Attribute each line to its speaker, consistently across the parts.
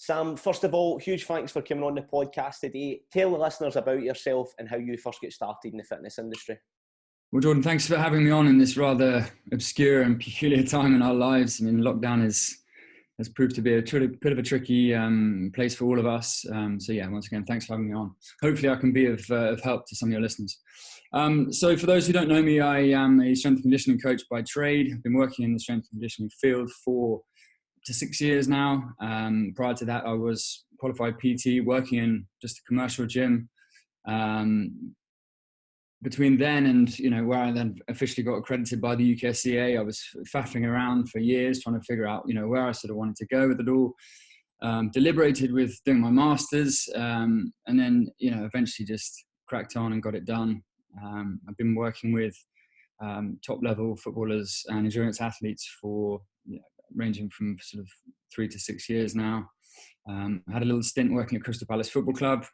Speaker 1: Sam, first of all, huge thanks for coming on the podcast today. Tell the listeners about yourself and how you first get started in the fitness industry.
Speaker 2: Well, Jordan, thanks for having me on in this rather obscure and peculiar time in our lives. I mean, lockdown has proved to be a bit of a tricky place for all of us. So yeah, once again, thanks for having me on. Hopefully I can be of help to some of your listeners. So for those who don't know me, I am a strength and conditioning coach by trade. I've been working in the strength and conditioning field for up to 6 years now. Prior to that, I was qualified PT working in just a commercial gym. Between then and, where I then officially got accredited by the UKSCA, I was faffing around for years trying to figure out, where I sort of wanted to go with it all. Deliberated with doing my masters, and then, eventually just cracked on and got it done. I've been working with top level footballers and endurance athletes for ranging from sort of 3 to 6 years now. I had a little stint working at Crystal Palace Football Club.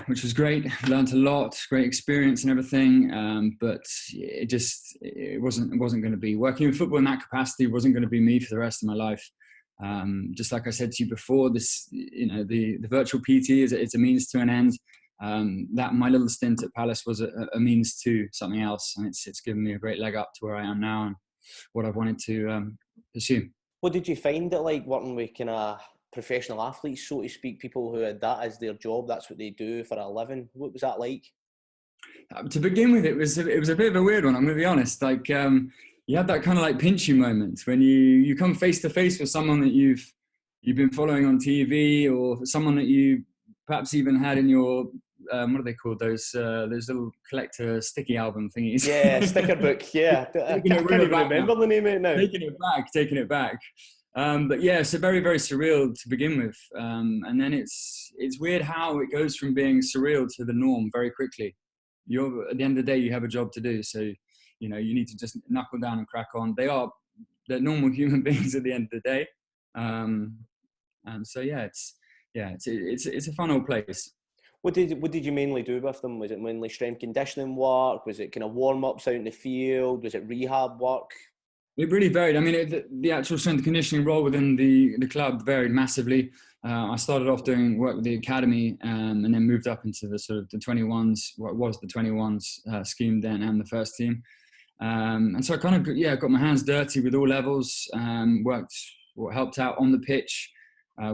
Speaker 2: Which was great. Learned a lot, great experience and everything. But it wasn't going to be working in football in that capacity. Wasn't going to be me for the rest of my life. Just like I said to you before, this, the virtual PT it's a means to an end. That my little stint at Palace was a means to something else, and it's given me a great leg up to where I am now and what I've wanted to pursue.
Speaker 1: What did you find it like working with kind of professional athletes, so to speak, people who had that as their job, that's what they do for a living? What was that like?
Speaker 2: To begin with, it was a bit of a weird one, I'm going to be honest. Like, you had that kind of like pinchy moment when you come face to face with someone that you've been following on TV, or someone that you perhaps even had in your what are they called, those little collector sticky album thingies?
Speaker 1: Yeah, sticker book. Yeah, I can't even remember the name of it now.
Speaker 2: Taking it back. But yeah, so very, very surreal to begin with. And then it's weird how it goes from being surreal to the norm very quickly. At the end of the day, you have a job to do. So, you need to just knuckle down and crack on. They're normal human beings at the end of the day. And so, yeah, it's a fun old place.
Speaker 1: What did you mainly do with them? Was it mainly strength conditioning work? Was it kind of warm-ups out in the field? Was it rehab work?
Speaker 2: It really varied. I mean, the actual strength and conditioning role within the club varied massively. I started off doing work with the academy, and then moved up into the sort of the 21s, what was the 21s scheme then, and the first team. And so I kind of, got my hands dirty with all levels, helped out on the pitch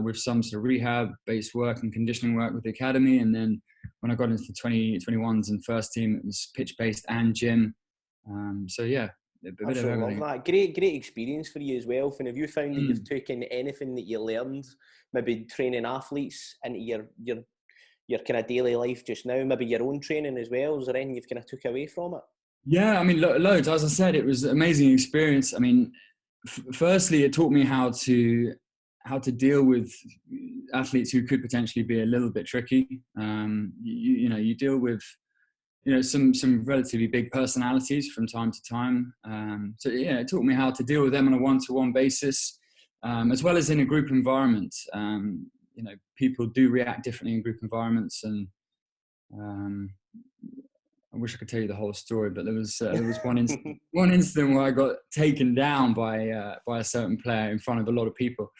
Speaker 2: with some sort of rehab-based work and conditioning work with the academy. And then when I got into the 21s and first team, it was pitch-based and gym.
Speaker 1: Absolutely love that. Great experience for you as well. And have you found that you've taken anything that you learned, maybe training athletes, into your kind of daily life just now, maybe your own training as well? Is there anything you've kind of took away from it?
Speaker 2: Yeah, I mean, loads. As I said, it was an amazing experience. I mean, firstly, it taught me how to deal with athletes who could potentially be a little bit tricky. You deal with some relatively big personalities from time to time. It taught me how to deal with them on a one-to-one basis, as well as in a group environment. People do react differently in group environments, and I wish I could tell you the whole story, but there was one incident where I got taken down by a certain player in front of a lot of people.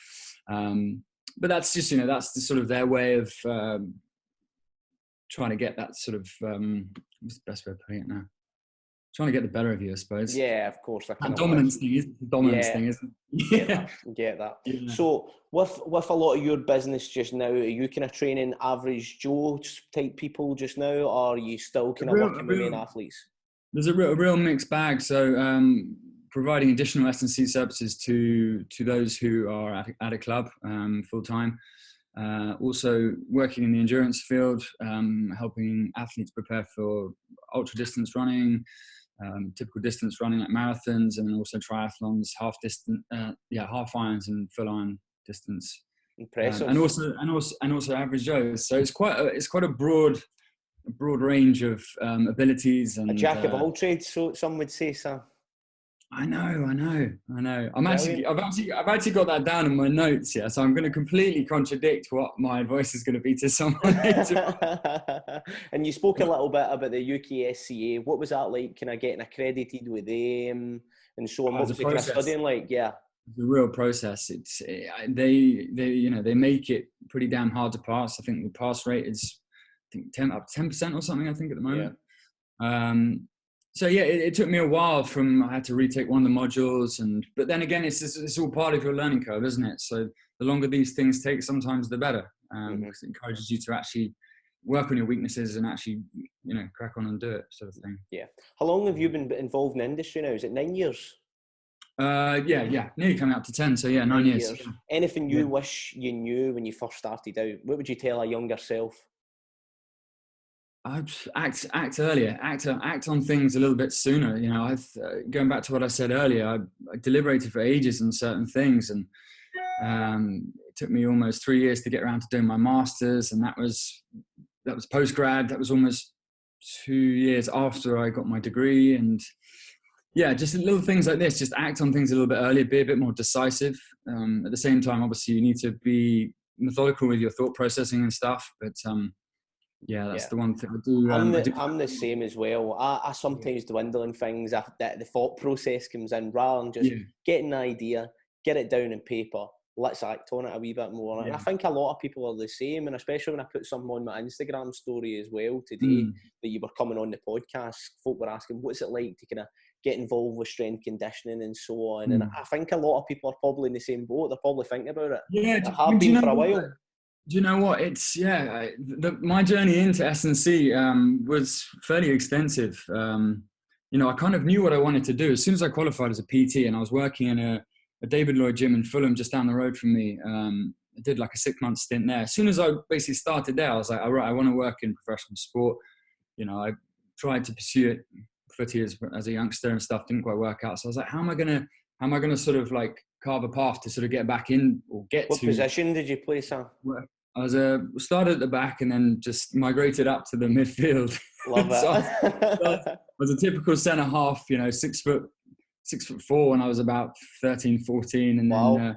Speaker 2: But that's just, that's the sort of their way of trying to get that sort of, what's the best way of putting it now? Trying to get the better of you, I suppose.
Speaker 1: Yeah, of course.
Speaker 2: That dominance thing, isn't it?
Speaker 1: Get that. Yeah. So with a lot of your business just now, are you kind of training average Joe type people just now, or are you still kind of working with main athletes?
Speaker 2: There's a real mixed bag. So providing additional S&C services to those who are at a club full time. Also working in the endurance field, helping athletes prepare for ultra distance running, typical distance running like marathons, and also triathlons, half irons and full iron distance.
Speaker 1: Impressive.
Speaker 2: And also average Joes. So it's quite a broad range of abilities, and
Speaker 1: a jack of all trades, so some would say, Sam.
Speaker 2: I know. I've actually got that down in my notes, yeah. So I'm going to completely contradict what my advice is going to be to someone.
Speaker 1: And you spoke a little bit about the UKSCA. What was that like? Kind of getting accredited with them and so on? What was the kind of studying like? Yeah.
Speaker 2: the real process. They make it pretty damn hard to pass. I think the pass rate is, I think, up 10% or something, I think, at the moment. So yeah, it took me a while. I had to retake one of the modules, but then again, it's all part of your learning curve, isn't it? So the longer these things take, sometimes the better, because it encourages you to actually work on your weaknesses and actually, crack on and do it, sort of thing.
Speaker 1: Yeah. How long have you been involved in the industry now? Is it 9 years?
Speaker 2: Yeah, nearly coming up to 10. So yeah, 9 years.
Speaker 1: Anything you wish you knew when you first started out? What would you tell a younger self?
Speaker 2: I'd act earlier, act on things a little bit sooner. I've going back to what I said earlier, I deliberated for ages on certain things, and it took me almost 3 years to get around to doing my masters, and that was post-grad. That was almost 2 years after I got my degree. And yeah, just little things like this, just act on things a little bit earlier, be a bit more decisive. At the same time, obviously, you need to be methodical with your thought processing and stuff, but yeah, that's the one thing I do.
Speaker 1: I'm the same as well. I sometimes dwindle in things after the thought process comes in, rather than just getting an idea, get it down in paper, let's act on it a wee bit more. And I think a lot of people are the same, and especially when I put something on my Instagram story as well today, that you were coming on the podcast, folk were asking, what's it like to kind of get involved with strength conditioning and so on. And I think a lot of people are probably in the same boat. They're probably thinking about it.
Speaker 2: Yeah,
Speaker 1: have been for a while.
Speaker 2: Do you know what? It's my journey into S&C was fairly extensive. I kind of knew what I wanted to do as soon as I qualified as a PT, and I was working in a David Lloyd gym in Fulham, just down the road from me. I did like a 6-month stint there. As soon as I basically started there, I was like, all right, I want to work in professional sport. I tried to pursue it, footy as a youngster and stuff, didn't quite work out. So I was like, how am I gonna sort of like carve a path to sort of get back in or get
Speaker 1: What position did you play, Sam?
Speaker 2: I started at the back and then just migrated up to the midfield.
Speaker 1: Love it.
Speaker 2: So I was a typical centre half, 6'4" when I was about 13, 14, and then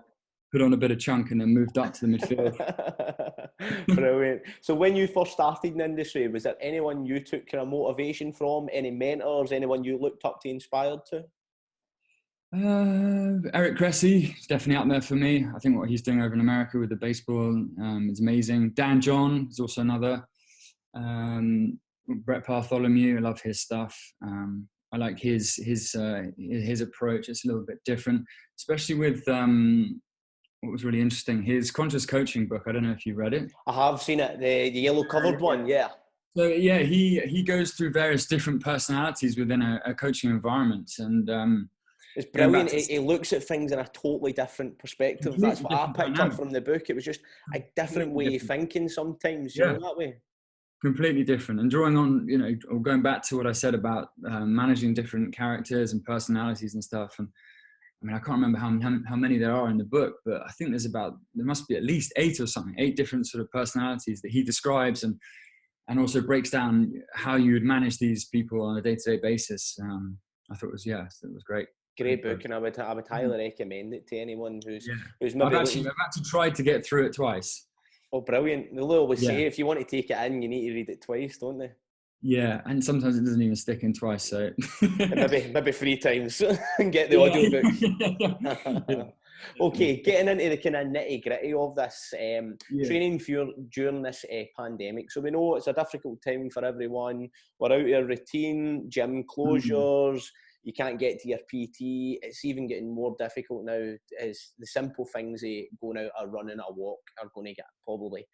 Speaker 2: put on a bit of chunk and then moved up to the midfield.
Speaker 1: Brilliant. So when you first started in the industry, was there anyone you took kind of motivation from? Any mentors? Anyone you looked up to, inspired to?
Speaker 2: Eric Cressy is definitely up there for me. I think what he's doing over in America with the baseball is amazing. Dan John is also another. Brett Bartholomew, I love his stuff. I like his approach. It's a little bit different, especially with what was really interesting, his conscious coaching book. I don't know if you read it.
Speaker 1: I have seen it, the yellow covered one. Yeah.
Speaker 2: So yeah, he goes through various different personalities within a coaching environment, and
Speaker 1: it's brilliant. He looks at things in a totally different perspective. That's what I picked up from the book. It was just a different way of thinking sometimes, that way.
Speaker 2: Completely different. And drawing on, or going back to what I said about managing different characters and personalities and stuff. And I mean, I can't remember how many there are in the book, but I think there must be at least 8 or something, 8 different sort of personalities that he describes and also breaks down how you would manage these people on a day-to-day basis. I thought it was great.
Speaker 1: Great book, and I would highly recommend it to anyone who's maybe.
Speaker 2: I've actually tried to get through it twice.
Speaker 1: Oh, brilliant! They'll always say if you want to take it in, you need to read it twice, don't they?
Speaker 2: Yeah, and sometimes it doesn't even stick in twice. So
Speaker 1: maybe 3 times and get the audiobook. Okay, getting into the kind of nitty gritty of this training during this pandemic. So we know it's a difficult time for everyone. We're out of our routine, gym closures. You can't get to your PT. It's even getting more difficult now. As the simple things of going out or running a walk are going to get probably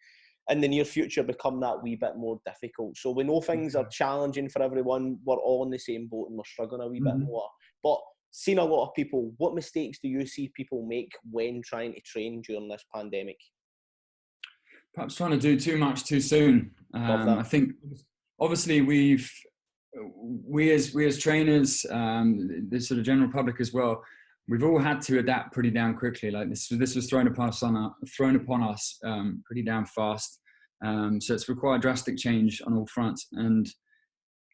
Speaker 1: in the near future become that wee bit more difficult. So we know things are challenging for everyone. We're all in the same boat and we're struggling a wee bit more. But seeing a lot of people, what mistakes do you see people make when trying to train during this pandemic?
Speaker 2: Perhaps trying to do too much too soon. I think obviously we as trainers, the sort of general public as well, we've all had to adapt pretty damn quickly. Like this was thrown upon us pretty damn fast. So it's required drastic change on all fronts. And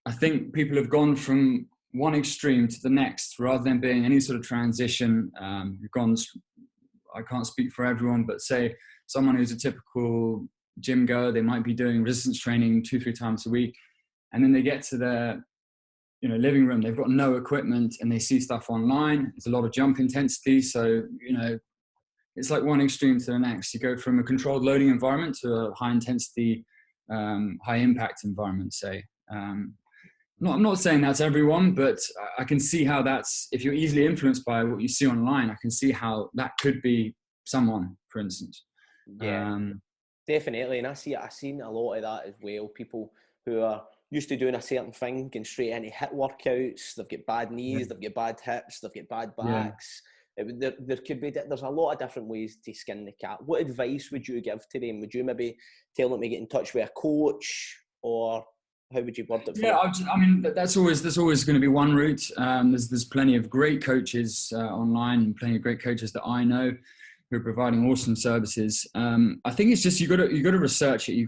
Speaker 2: I think people have gone from one extreme to the next rather than being any sort of transition. I can't speak for everyone, but say someone who's a typical gym goer, they might be doing resistance training 2-3 times a week. And then they get to living room. They've got no equipment and they see stuff online. There's a lot of jump intensity. So, it's like one extreme to the next. You go from a controlled loading environment to a high intensity, high impact environment, say. I'm not saying that's everyone, but I can see how that's, if you're easily influenced by what you see online, I can see how that could be someone, for instance.
Speaker 1: Yeah, definitely. And I've seen a lot of that as well. People who are used to doing a certain thing, going straight into hit workouts. They've got bad knees, they've got bad hips, they've got bad backs. There could be, there's a lot of different ways to skin the cat. What advice would you give to them? Would you maybe tell them to get in touch with a coach, or how would you word it?
Speaker 2: That's always going to be one route. There's plenty of great coaches online, and plenty of great coaches that I know who are providing awesome services. I think it's just you got to research it. You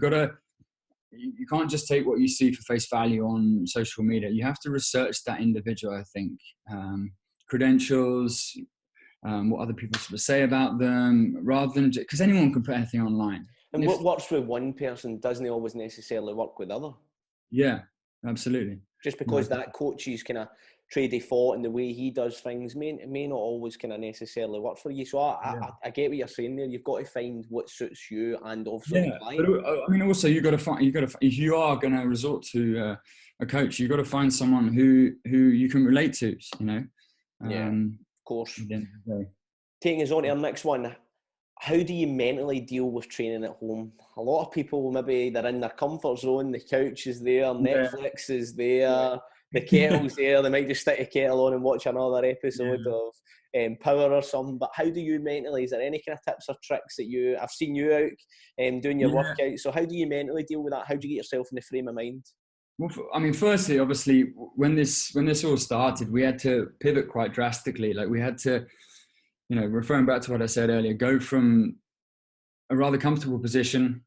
Speaker 2: can't just take what you see for face value on social media. You have to research that individual. I think credentials. What other people sort of say about them, rather than, because anyone can put anything online.
Speaker 1: And what works with one person doesn't always necessarily work with other.
Speaker 2: Yeah, absolutely.
Speaker 1: Just because that coach's kind of trade of thought and the way he does things may not always kind of necessarily work for you. So I get what you're saying there. You've got to find what suits you and also the client.
Speaker 2: But also you got to if you are going to resort to a coach, you've got to find someone who you can relate to.
Speaker 1: Of course. Taking us on to our next one. How do you mentally deal with training at home? A lot of people, maybe they're in their comfort zone. The couch is there, Netflix is there, the kettle's there. They might just stick a kettle on and watch another episode of Power or something. But how do you mentally? Is there any kind of tips or tricks that I've seen you out doing your workout? So how do you mentally deal with that? How do you get yourself in the frame of mind?
Speaker 2: Well, firstly, obviously, when this all started, we had to pivot quite drastically. Like we had to, referring back to what I said earlier, go from a rather comfortable position,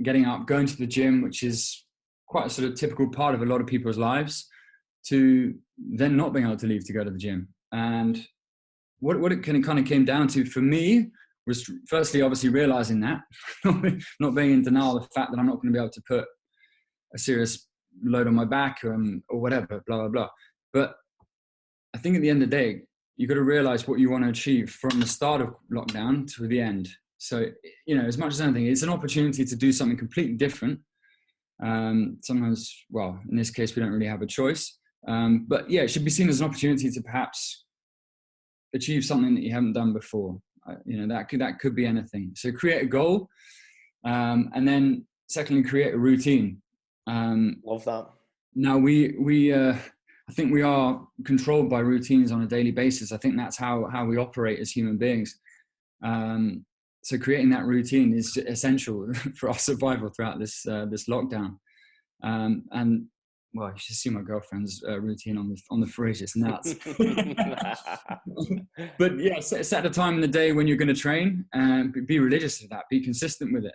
Speaker 2: getting up, going to the gym, which is quite a sort of typical part of a lot of people's lives, to then not being able to leave to go to the gym. And what it kind of came down to for me was, firstly, obviously realizing that, not being in denial of the fact that I'm not going to be able to put a serious load on my back or whatever, blah, blah, blah. But I think at the end of the day, you've got to realize what you want to achieve from the start of lockdown to the end. So, as much as anything, it's an opportunity to do something completely different. Sometimes, well, in this case, we don't really have a choice. But yeah, it should be seen as an opportunity to perhaps achieve something that you haven't done before. That could be anything. So create a goal. And then secondly, create a routine.
Speaker 1: Love that.
Speaker 2: Now I think we are controlled by routines on a daily basis. I think that's how we operate as human beings. So creating that routine is essential for our survival throughout this lockdown. And well, you should see my girlfriend's routine on the fridge. It's nuts. But yeah, set a time in the day when you're going to train, and be religious of that. Be consistent with it.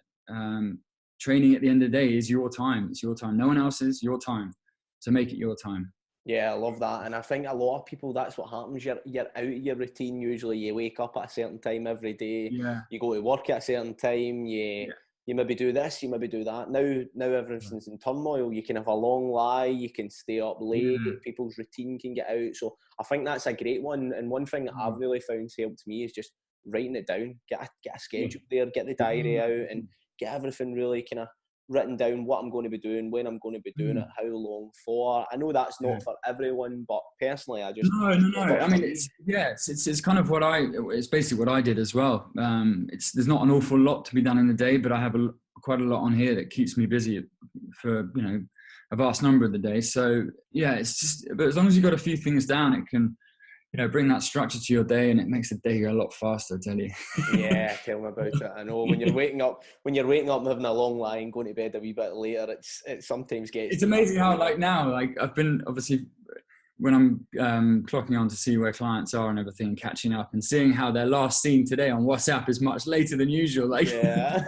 Speaker 2: Training at the end of the day is your time. It's your time. No one else's. Your time. So make it your time.
Speaker 1: Yeah, I love that. And I think a lot of people, that's what happens. You're out of your routine usually. You wake up at a certain time every day. Yeah. You go to work at a certain time. You maybe do this, you maybe do that. Now everything's in turmoil. You can have a long lie. You can stay up late. People's routine can get out. So I think that's a great one. And one thing that I've really found helped me is just writing it down. Get a schedule there. Get the diary out and get everything really kind of written down, what I'm going to be doing, when I'm going to be doing it, how long for. I know that's not for everyone, but personally, I just... No.
Speaker 2: I mean, it's kind of it's basically what I did as well. There's not an awful lot to be done in the day, but I have quite a lot on here that keeps me busy for, a vast number of the day. So yeah, but as long as you've got a few things down, it can, bring that structure to your day, and it makes the day go a lot faster, I tell you.
Speaker 1: Yeah, tell me about it. I know when you're waking up and having a long lie and going to bed a wee bit later, it sometimes gets...
Speaker 2: It's amazing how, now, I've been, obviously, when I'm clocking on to see where clients are and everything, catching up and seeing how their last scene today on WhatsApp is much later than usual. Yeah.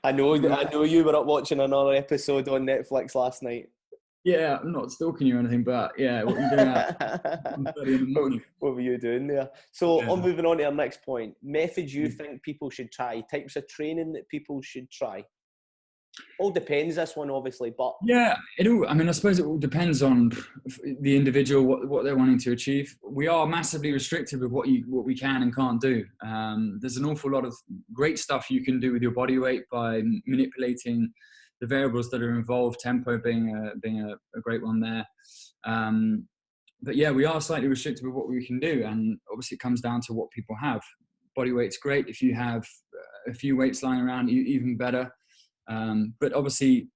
Speaker 1: I know you were up watching another episode on Netflix last night.
Speaker 2: Yeah, I'm not stalking you or anything, but yeah, what were you doing at 30 in the morning?
Speaker 1: What were you doing there? So I'm moving on to our next point. Methods you think people should try, types of training that people should try. All depends, this one, obviously, but...
Speaker 2: Yeah, I suppose it all depends on the individual, what they're wanting to achieve. We are massively restricted with what we can and can't do. There's an awful lot of great stuff you can do with your body weight by manipulating the variables that are involved, tempo being a great one there. But yeah, we are slightly restricted with what we can do, and obviously it comes down to what people have. Body weight's great. If you have a few weights lying around, even better. But obviously,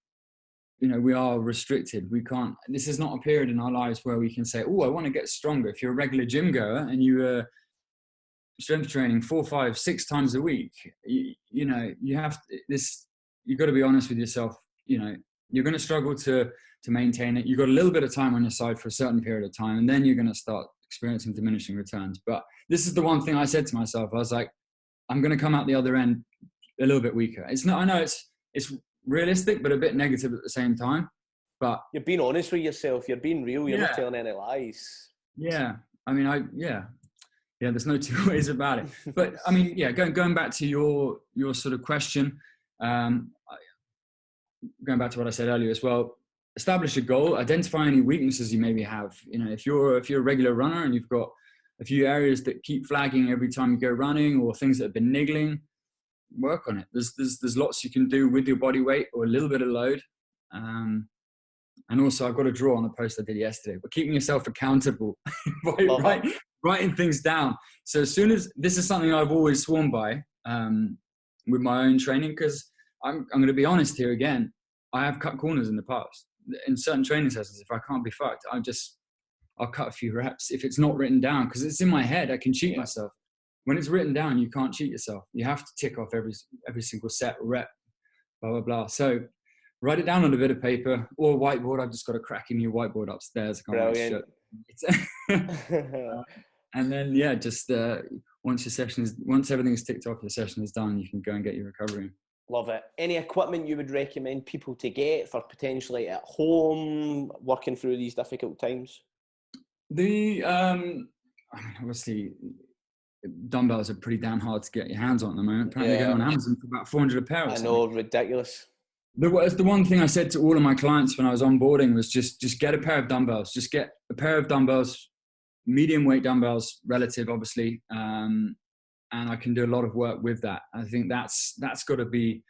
Speaker 2: we are restricted. We can't, this is not a period in our lives where we can say, oh, I want to get stronger. If you're a regular gym goer and you are strength training 4, 5, 6 times a week, you have this, you've got to be honest with yourself. You're going to struggle to maintain it. You've got a little bit of time on your side for a certain period of time, and then you're going to start experiencing diminishing returns. But this is the one thing I said to myself. I was like, I'm going to come out the other end a little bit weaker. I know it's realistic, but a bit negative at the same time. But
Speaker 1: you're being honest with yourself. You're being real. You're not telling any lies.
Speaker 2: Yeah. There's no two ways about it. But going back to your sort of question, going back to what I said earlier as well, establish a goal, identify any weaknesses you maybe have. If you're a regular runner and you've got a few areas that keep flagging every time you go running, or things that have been niggling, work on it. There's lots you can do with your body weight or a little bit of load. And also I've got a draw on a post I did yesterday, but keeping yourself accountable by writing things down. So as soon as, this is something I've always sworn by with my own training, because I'm going to be honest here again, I have cut corners in the past. In certain training sessions, if I can't be fucked, I'll cut a few reps if it's not written down, because it's in my head. I can cheat myself. When it's written down, you can't cheat yourself. You have to tick off every single set, rep, blah, blah, blah. So write it down on a bit of paper or a whiteboard. I've just got a cracking new whiteboard upstairs. I can't wait to show. And then, once everything's ticked off, your session is done, you can go and get your recovery.
Speaker 1: Love it. Any equipment you would recommend people to get for potentially at home, working through these difficult times?
Speaker 2: Obviously, dumbbells are pretty damn hard to get your hands on at the moment. Apparently they're going on Amazon for about 400 a pair. I
Speaker 1: know, ridiculous.
Speaker 2: The one thing I said to all of my clients when I was onboarding was just get a pair of dumbbells. Just get a pair of dumbbells, medium weight dumbbells, relative, obviously. And I can do a lot of work with that. I think that's got to be,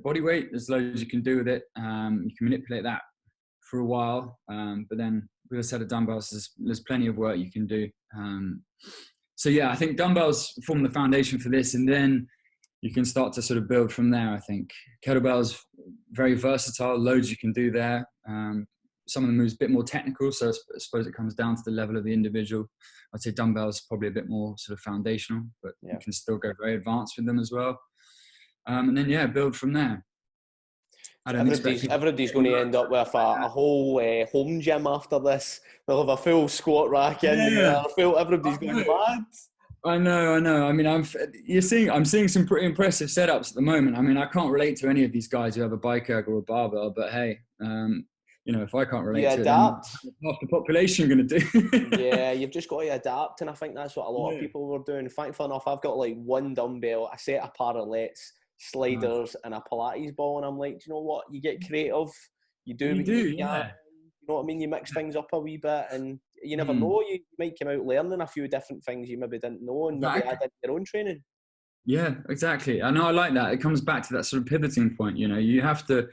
Speaker 2: body weight. There's loads you can do with it. You can manipulate that for a while. But then with a set of dumbbells, there's plenty of work you can do. So yeah, I think dumbbells form the foundation for this, and then you can start to sort of build from there. I think kettlebells, very versatile, loads you can do there. Some of the moves a bit more technical, so I suppose it comes down to the level of the individual. I'd say dumbbells probably a bit more sort of foundational, but you can still go very advanced with them as well. And then build from there.
Speaker 1: Everybody's going to end up with a whole home gym after this. They'll have a full squat rack in. Everybody's going mad.
Speaker 2: I know. I mean, I'm seeing some pretty impressive setups at the moment. I mean, I can't relate to any of these guys who have a bike erg or a barbell, but hey, if I can't relate to
Speaker 1: adapt.
Speaker 2: it, then half the population going to do.
Speaker 1: Yeah, you've just got to adapt, and I think that's what a lot of people were doing. Thankfully enough, I've got like one dumbbell, a set of parallettes, sliders, and a Pilates ball, and I'm like, do you know what? You get creative. You do. You know what I mean? You mix things up a wee bit, and you never know. You might come out learning a few different things you maybe didn't know, and maybe add into your own training. Yeah,
Speaker 2: exactly. I know. I like that. It comes back to that sort of pivoting point. You have to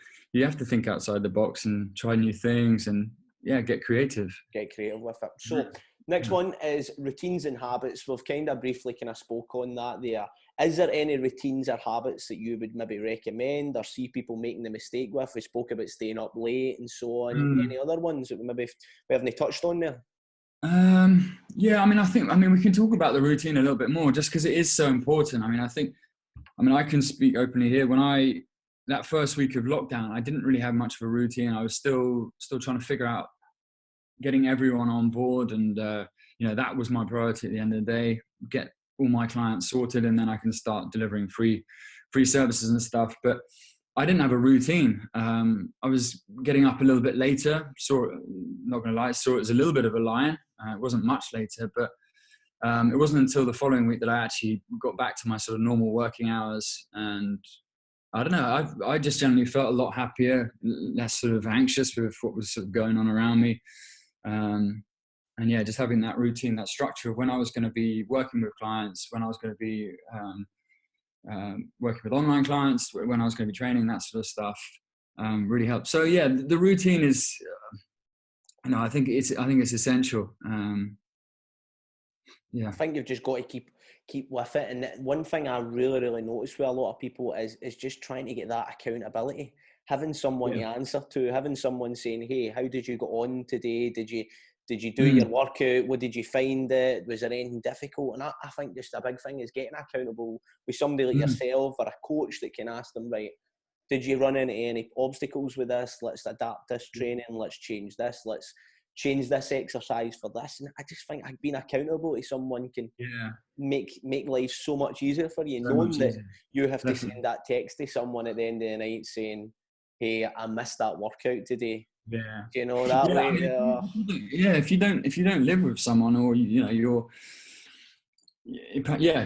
Speaker 2: think outside the box and try new things, and get creative.
Speaker 1: Get creative with it. So next one is routines and habits. We've kind of briefly spoke on that there. Is there any routines or habits that you would maybe recommend or see people making the mistake with? We spoke about staying up late and so on. Any other ones that we haven't touched on there?
Speaker 2: I mean, we can talk about the routine a little bit more just because it is so important. I can speak openly here. That first week of lockdown, I didn't really have much of a routine. I was still trying to figure out getting everyone on board, and that was my priority at the end of the day. Get all my clients sorted, and then I can start delivering free services and stuff. But I didn't have a routine. I was getting up a little bit later. Not going to lie, saw it as a little bit of a lie. It wasn't much later, but it wasn't until the following week that I actually got back to my sort of normal working hours and I don't know. I just generally felt a lot happier, less sort of anxious with what was sort of going on around me. And yeah, just having that routine, that structure of when I was going to be working with clients, when I was going to be working with online clients, when I was going to be training, that sort of stuff really helped. So yeah, the routine is, I think it's essential. Yeah,
Speaker 1: I think you've just got to keep with it. And one thing I really noticed with a lot of people is just trying to get that accountability, having someone to answer to, having someone saying, "Hey, how did you go on today? Did you do your workout? What did you find it? Was there anything difficult?" And I think just a big thing is getting accountable with somebody like yourself or a coach that can ask them, right, did you run into any obstacles with this? Let's adapt this training. Let's change this. Let's change this exercise for this. And I just think being accountable to someone can make life so much easier for you,
Speaker 2: so
Speaker 1: knowing that
Speaker 2: easier.
Speaker 1: you have to send that text to someone at the end of the night saying, "Hey, I missed that workout today."
Speaker 2: Yeah.
Speaker 1: Do you know that way?
Speaker 2: I mean, if you don't live with someone, or if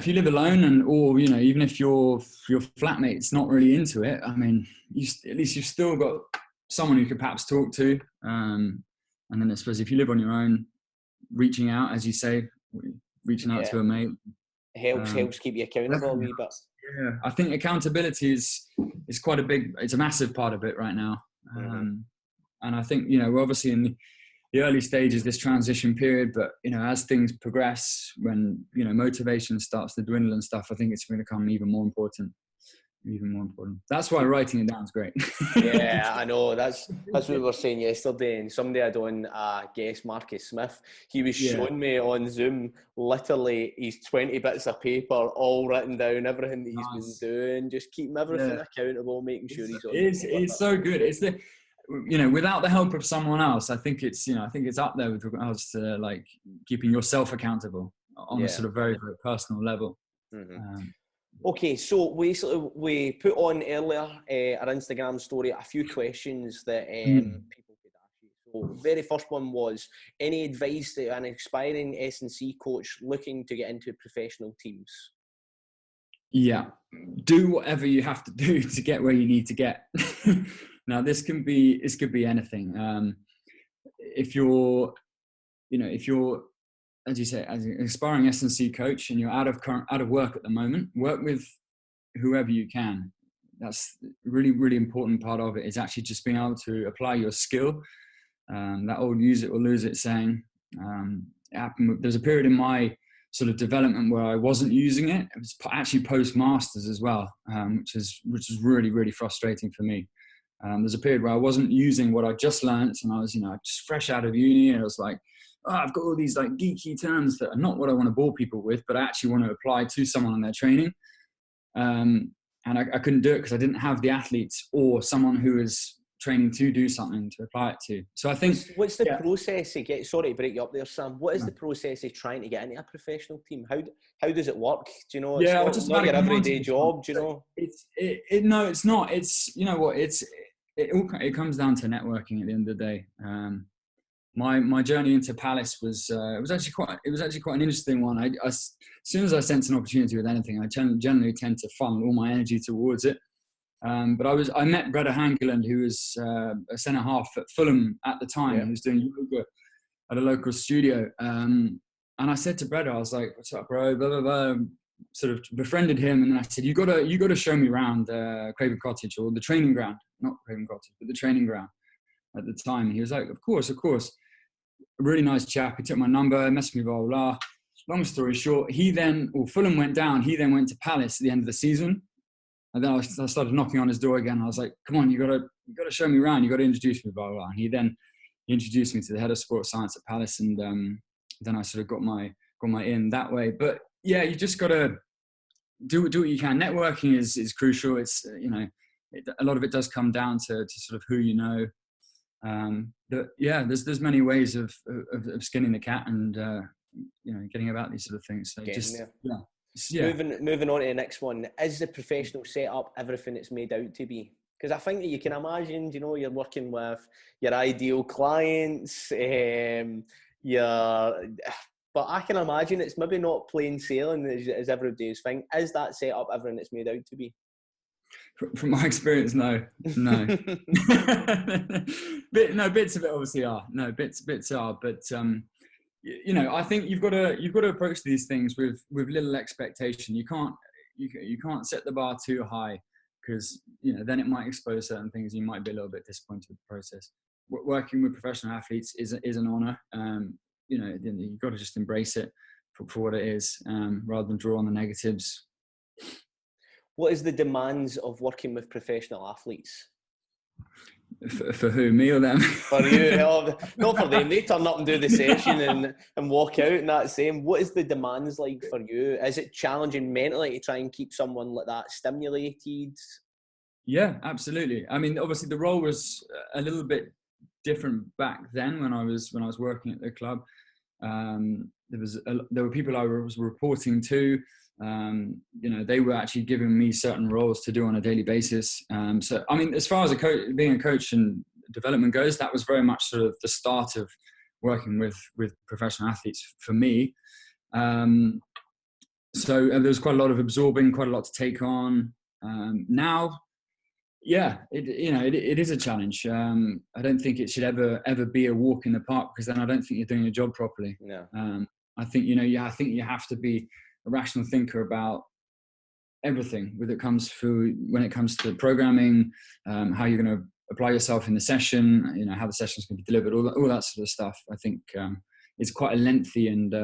Speaker 2: you live alone, or even if your flatmate's not really into it, I mean, at least you've still got someone who could perhaps talk to. And then I suppose if you live on your own, reaching out, as you say, reaching out to a mate
Speaker 1: helps keep you accountable a wee bit.
Speaker 2: Yeah, I think accountability is quite it's a massive part of it right now. And I think we're obviously in the early stages, this transition period, but as things progress, when motivation starts to dwindle and stuff, I think it's going to become even more important. That's why writing it down is great.
Speaker 1: Yeah, I know. That's what we were saying yesterday. And somebody had on guest, Marcus Smith. He was showing me on Zoom literally his 20 bits of paper, all written down, everything that he's been doing, just keeping everything accountable, making sure he's on.
Speaker 2: It's so good. It's without the help of someone else, I think it's up there with regards to like keeping yourself accountable on a sort of very, very personal level.
Speaker 1: Okay, so we put on earlier our Instagram story a few questions that people could ask you. So very first one was, any advice to an aspiring S&C coach looking to get into professional teams?
Speaker 2: Yeah, do whatever you have to do to get where you need to get. Now, this could be anything. If you're, as you say, as an aspiring S&C coach and you're out of work at the moment, work with whoever you can. That's really, really important part of it, is actually just being able to apply your skill. That old use it or lose it saying. There's a period in my sort of development where I wasn't using it. It was actually post-masters as well, which is really, really frustrating for me. There's a period where I wasn't using what I just learned, and I was, just fresh out of uni, and I was like, I've got all these like geeky terms that are not what I want to bore people with, but I actually want to apply to someone on their training. And I couldn't do it because I didn't have the athletes or someone who is training to do something to apply it to. So I think
Speaker 1: what's the process of sorry to break you up there, Sam. What is the process of trying to get into a professional team? How does it work? Do you know? It's not your everyday job. Do you know?
Speaker 2: No, it's not. It's it comes down to networking at the end of the day. My journey into Palace was actually quite an interesting one. As soon as I sense an opportunity with anything, I generally tend to funnel all my energy towards it. But I met Breda Hangeland, who was a centre half at Fulham at the time. He was doing yoga at a local studio. And I said to Breda, I was like, "What's up, bro?" Blah, blah, blah. Sort of befriended him, and then I said, "You gotta show me around Craven Cottage, or the training ground, not Craven Cottage, but the training ground." At the time, and he was like, "Of course." A really nice chap. He took my number, messaged me, blah, blah, blah. Long story short, Fulham went down. He then went to Palace at the end of the season. And then I started knocking on his door again. I was like, "Come on, you gotta show me around. You gotta introduce me, blah, blah, blah." And he introduced me to the head of sports science at Palace. And then I sort of got my in that way. But yeah, you just gotta do what you can. Networking is crucial. It's, a lot of it does come down to sort of who you know. There's many ways of skinning the cat and getting about these sort of things. So
Speaker 1: Moving on to the next one. Is the professional setup everything it's made out to be? Because I think that you can imagine, you're working with your ideal clients, but I can imagine it's maybe not plain sailing as everybody's think. Is that setup everything it's made out to be?
Speaker 2: From my experience, no. Bits of it obviously are. No, bits are, but I think you've got to approach these things with little expectation. You can't set the bar too high, because then it might expose certain things. You might be a little bit disappointed with the process. Working with professional athletes is an honor. You've got to just embrace it for what it is, rather than draw on the negatives.
Speaker 1: What is the demands of working with professional athletes?
Speaker 2: For who, me or them?
Speaker 1: For you, not for them. They turn up and do the session and walk out and that's same. What is the demands like for you? Is it challenging mentally to try and keep someone like that stimulated?
Speaker 2: Yeah, absolutely. I mean, obviously the role was a little bit different back then when I was working at the club. There were people I was reporting to. They were actually giving me certain roles to do on a daily basis. So, I mean, as far as being a coach and development goes, that was very much sort of the start of working with professional athletes for me. So there was quite a lot of absorbing, quite a lot to take on. Now, yeah, it is a challenge. I don't think it should ever be a walk in the park, because then I don't think you're doing your job properly.
Speaker 1: No.
Speaker 2: I think I think you have to be a rational thinker about everything when it comes to programming, how you're going to apply yourself in the session, how the session's going to be delivered, all that sort of stuff. I think it's quite a lengthy and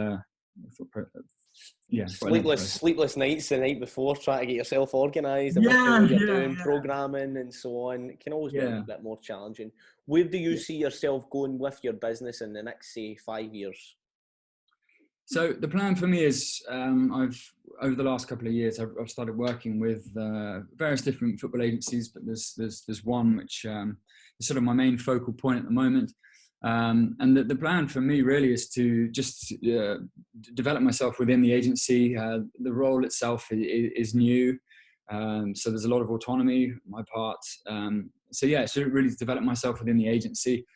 Speaker 1: sleepless nights the night before trying to get yourself organised and what you're doing, programming and so on. It can always be a bit more challenging. Where do you see yourself going with your business in the next, say, 5 years?
Speaker 2: So the plan for me is, over the last couple of years, I've started working with various different football agencies, but there's one which is sort of my main focal point at the moment. And the plan for me really is to just develop myself within the agency. The role itself is new, so there's a lot of autonomy on my part. So it's really to develop myself within the agency.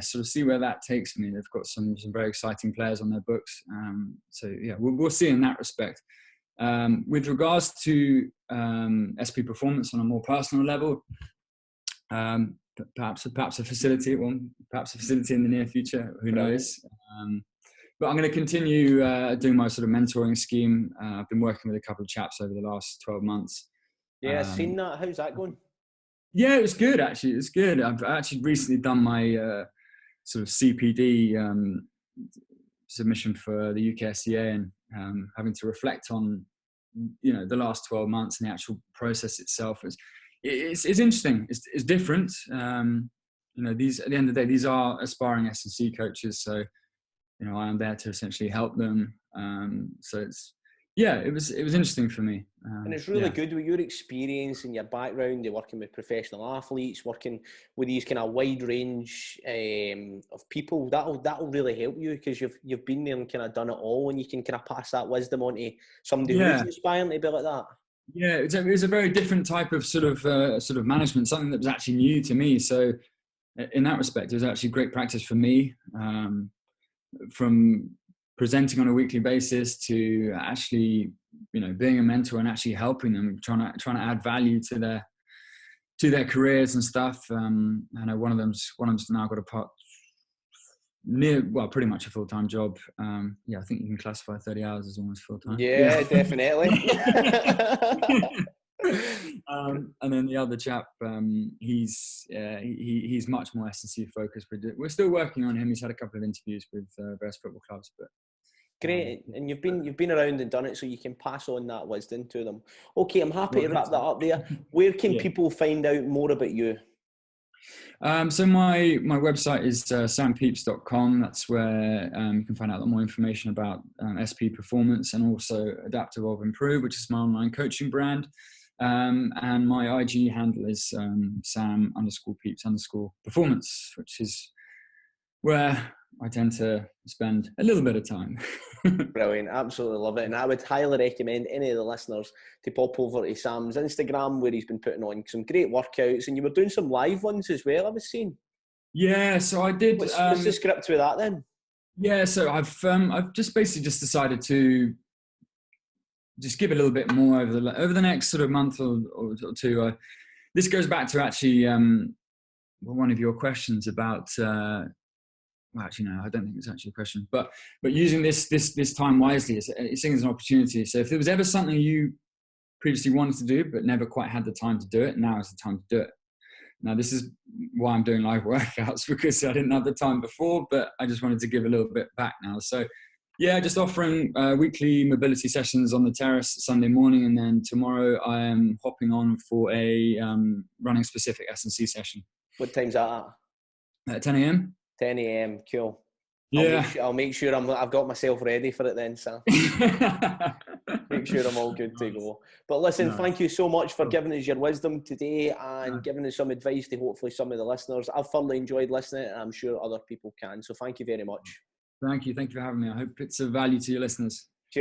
Speaker 2: Sort of see where that takes me. They've got some very exciting players on their books. We'll see in that respect. With regards to SP Performance on a more personal level, perhaps a facility in the near future. Who knows? But I'm going to continue doing my sort of mentoring scheme. I've been working with a couple of chaps over the last 12 months.
Speaker 1: Yeah, I've seen that. How's that going?
Speaker 2: Yeah, it was good, actually. It was good. I've actually recently done my sort of CPD submission for the UKSCA, and having to reflect on, the last 12 months and the actual process itself. It's interesting. It's different. These, at the end of the day, these are aspiring S&C coaches. So, I am there to essentially help them. It was interesting for me.
Speaker 1: And it's really good with your experience and your background. You're working with professional athletes, working with these kind of wide range of people. That'll really help you, because you've been there and kind of done it all, and you can kind of pass that wisdom on to somebody who's aspiring to be like that.
Speaker 2: Yeah, it was a very different type of sort of management, something that was actually new to me. So in that respect, it was actually great practice for me, from presenting on a weekly basis to actually, being a mentor and actually helping them, trying to add value to their careers and stuff. I know one of them's now got pretty much a full-time job. I think you can classify 30 hours as almost full-time.
Speaker 1: Yeah, definitely.
Speaker 2: And then the other chap, he's much more S&C focused. We're still working on him. He's had a couple of interviews with various football clubs, but
Speaker 1: great. And you've been around and done it, so you can pass on that wisdom to them. Okay, I'm happy to wrap that up there. Where can people find out more about you? So my website is sampepys.com. That's where you can find out more information about SP Performance, and also Adapt, Evolve, Improve, which is my online coaching brand. And my IG handle is Sam_Pepys_performance, which is where I tend to spend a little bit of time. Brilliant. Absolutely love it. And I would highly recommend any of the listeners to pop over to Sam's Instagram, where he's been putting on some great workouts, and you were doing some live ones as well, I was seeing.
Speaker 2: Yeah, so I did.
Speaker 1: What's the script with that then?
Speaker 2: Yeah, so I've just basically decided to just give a little bit more over the next sort of month or two. This goes back to actually one of your questions about. Well, actually, no, I don't think it's actually a question. But using this time wisely, it's seen as an opportunity. So if there was ever something you previously wanted to do but never quite had the time to do it, now is the time to do it. Now, this is why I'm doing live workouts, because I didn't have the time before, but I just wanted to give a little bit back now. So, yeah, just offering weekly mobility sessions on the terrace Sunday morning, and then tomorrow I am hopping on for a running specific S&C session.
Speaker 1: What time's that
Speaker 2: at 10 a.m.
Speaker 1: 10 a.m. Cool.
Speaker 2: Yeah.
Speaker 1: I'll make sure I've got myself ready for it then, Sam. Make sure I'm all good to go. But listen, thank you so much for giving us your wisdom today and giving us some advice to hopefully some of the listeners. I've thoroughly enjoyed listening, and I'm sure other people can. So thank you very much.
Speaker 2: Thank you. Thank you for having me. I hope it's of value to your listeners.